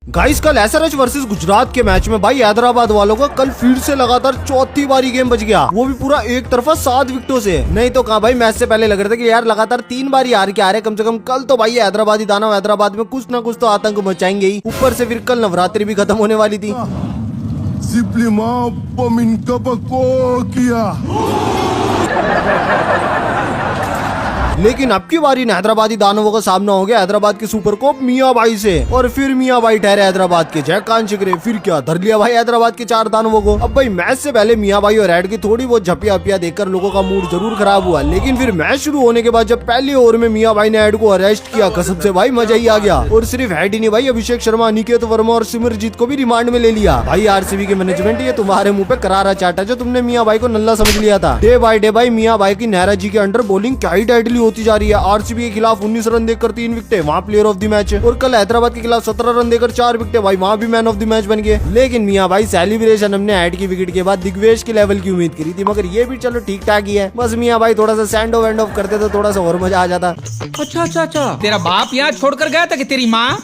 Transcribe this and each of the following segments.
Guys कल SRH versus Gujarat के match में भाई हैदराबाद वालों का कल फिर से लगातार चौथी बारी गेम बच गया, वो भी पूरा एक तरफा 7 विकेटों से। नहीं तो कहा भाई मैच से पहले लग रहा था कि यार लगातार 3 बारी हार के आ रहे, कम से कम कल तो भाई हैदराबादी दानव हैदराबाद में कुछ ना कुछ तो आतंक मचाएंगे ही। ऊपर से फिर कल नवरात्रि भी खत्म होने वाली थी। लेकिन अब की बारी हैदराबादी दानवों का सामना हो गया हैदराबाद के सुपर कोप मियां भाई से, और फिर मियां भाई ठहरे हैदराबाद के जय कान शिकरे। फिर क्या धर लिया भाई हैदराबाद के 4 दानवों को। अब भाई मैच से पहले मियां भाई और हेड की थोड़ी बहुत झपिया हपिया देखकर लोगों का मूड जरूर खराब हुआ, लेकिन फिर मैच शुरू होने के बाद जब पहले ओवर में मियां भाई ने हेड को अरेस्ट किया, कसम से भाई मजा ही आ गया। और सिर्फ हेड ही नहीं भाई, अभिषेक शर्मा, अनिकेत वर्मा और सिमरजीत को भी रिमांड में ले लिया। भाई आरसीबी के मैनेजमेंट ये तुम्हारे मुंह पे करारा चाटा जो तुमने मियां भाई को नल्ला समझ लिया था। डे बाय डे भाई मियां भाई की नेहरा जी के अंडर बॉलिंग क्या ही डेडली होती जा रही है। आरसीबी के खिलाफ 19 रन देकर 3 विकेट, वहाँ प्लेयर ऑफ द मैच। और कल हैदराबाद के खिलाफ 17 रन देकर 4 विकेट, भाई वहाँ भी मैन ऑफ द मैच बन गए। लेकिन मियां भाई सेलिब्रेशन हमने हेड की विकेट के बाद दिग्वेश के लेवल की उम्मीद करी थी, मगर ये भी चलो ठीक ठाक ही है। बस मियां भाई थोड़ा सा सैंड ऑफ एंड ऑफ करते तो थोड़ा सा और मजा आ जाता। अच्छा तेरा बाप यहाँ छोड़कर गया था कि तेरी माँ?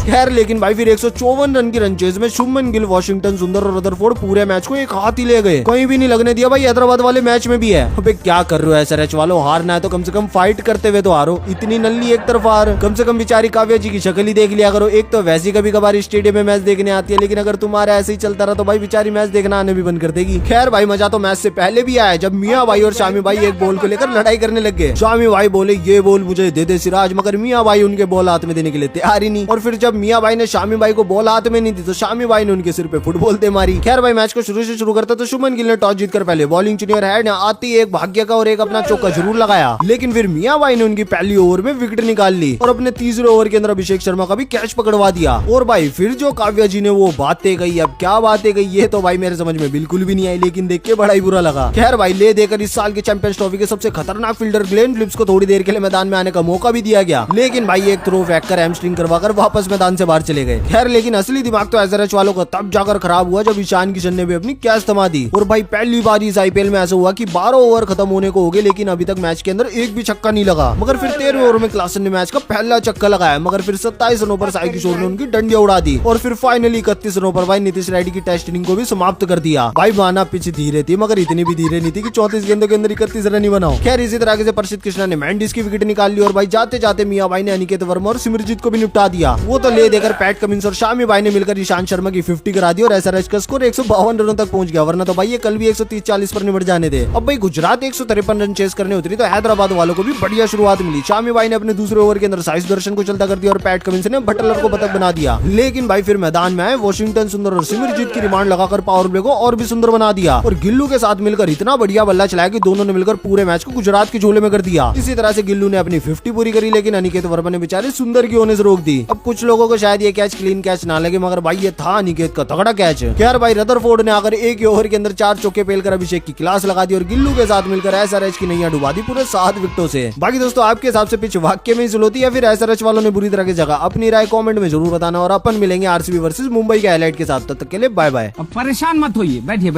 खैर लेकिन भाई फिर 154 रन की रन चेज में शुभमन गिल, वॉशिंगटन सुंदर और रदरफोर्ड पूरे मैच को एक हाथ ही ले गए, कहीं भी नहीं लगने दिया भाई। हैदराबाद वाले मैच में भी है। अबे क्या कर रहे हो एसआरएच वालों, हारना है तो कम से कम फाइट करते हुए तो हारो, इतनी नल्ली एक तरफ हार। कम से कम बेचारी काव्या जी की शक्ल ही देख लिया करो। एक तो वैसी कभी कभार स्टेडियम में मैच देखने आती है, लेकिन अगर तुम्हारा ऐसे ही चलता रहा तो भाई बेचारी मैच देखना आने भी बंद कर देगी। खैर भाई मजा तो मैच से पहले भी आया जब मियां भाई और शामी भाई एक बॉल को लेकर लड़ाई करने लग गए। शामी भाई बोले ये बॉल मुझे दे दे सिराज, मगर मियां भाई उनके बॉल हाथ में देने के लिए तैयार ही नहीं। और फिर जब मियां भाई ने शामी भाई को बॉल हाथ में नहीं दी तो शामी भाई ने उनके सिर पे फुटबॉल दे मारी। खैर भाई मैच को शुरू से शुरू करता तो शुभमन गिल ने टॉस जीतकर पहले बॉलिंग चुनी और हेड ने आती एक भाग्य का और एक अपना चौका जरूर लगाया, लेकिन फिर मियां भाई ने उनकी पहली ओवर में विकेट निकाल ली और अपने तीसरे ओवर के अंदर अभिषेक शर्मा का भी कैच पकड़वा दिया। और भाई फिर जो काव्या जी ने वो बातें कही, अब क्या बातें कही ये तो भाई मेरे समझ में बिल्कुल भी नहीं आई, लेकिन देख के बड़ा ही बुरा लगा। खैर भाई ले देकर इस साल के चैंपियंस ट्रॉफी के सबसे खतरनाक फील्डर ग्लेन फिलिप्स को थोड़ी देर के लिए मैदान में आने का मौका भी दिया गया, लेकिन भाई एक थ्रो फेंक कर हैमस्ट्रिंग करवाकर वापस मैदान से बाहर चले गए। खैर लेकिन असली दिमाग तो एसआरएच वालों का तब जाकर खराब हुआ जब ईशान किशन ने भी अपनी कैच थमा दी। और भाई पहली बार इस आईपीएल में ऐसा हुआ कि 12 ओवर खत्म होने को हो गए, लेकिन अभी तक मैच के अंदर एक भी छक्का नहीं लगा। मगर फिर 13वें ओवर में क्लासन ने मैच का पहला छक्का लगाया, मगर फिर 27 रनों पर साई किशोर ने उनकी डंडियां उड़ा दी। और फिर फाइनली 31 रनों पर भाई नीतीश रेड्डी की टेस्ट इनिंग को भी समाप्त कर दिया। भाई माना पिच धीरे थी, मगर इतनी भी धीरे नहीं थी कि 34 गेंदों के अंदर 31 रन ही बनाओ। खैर इसी तरह से प्रसिद्ध कृष्णा ने मैंडिस की विकेट निकाल ली और भाई जाते जाते मियां भाई ने अनिकेत वर्मा और सिमरजीत को भी निपटा दिया। वो तो ले देकर पैट कमिंस और शामी भाई ने मिलकर ईशान शर्मा की 50 करा दी और एसआरएच का स्कोर 152 रनों तक पहुंच गया, वरना तो भाई ये कल भी 130-40 पर निपट जाने थे। अब भाई गुजरात 153 रन चेस करने उतरी तो हैदराबाद वालों को भी बढ़िया शुरुआत मिली। शामी भाई ने अपने दूसरे ओवर के अंदर साई सुदर्शन को चलता कर दिया और पैट कमिंस ने बटलर को बतख बना दिया। लेकिन भाई फिर मैदान में आए वॉशिंगटन सुंदर और सिमरजीत की रिमांड लगाकर पावर प्ले को और भी सुंदर बना दिया और गिल्लू के साथ मिलकर इतना बढ़िया बल्ला चलाया कि दोनों ने मिलकर पूरे मैच को गुजरात के झोले में कर दिया। इसी तरह से गिल्लू ने अपनी 50 पूरी करी, लेकिन अनिकेत वर्मा ने बेचारे सुंदर की होने से रोक दी। अब कुछ लोगों को शायद ये कैच क्लीन कैच ना लगे, मगर भाई ये था अनिकेत का तगड़ा कैच। यार भाई रदरफोर्ड ने आकर एक ही ओवर के अंदर 4 चौके पेलकर अभिषेक की क्लास लगा दी और गिल्लू के साथ मिलकर एसआरएच की नैया डुबा दी पूरे 7 विकेटों से। बाकी दोस्तों आपके हिसाब से पिच वाकई में सुलोती या फिर एसआरएच वालों ने बुरी तरह की जगह? अपनी राय कमेंट में जरूर बताना और अपन मिलेंगे आरसीबी वर्सेस मुंबई के हाईलाइट के साथ। तब तक के लिए बाय बाय। अब परेशान मत होइए, बैठिए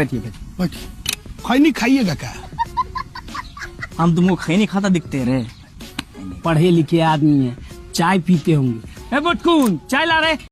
खैनी खाइएगा क्या? हम तुमको खैनी खाता दिखते रहे? पढ़े लिखे आदमी है, चाय पीते होंगे। ए बुटकुन चाय ला रहे।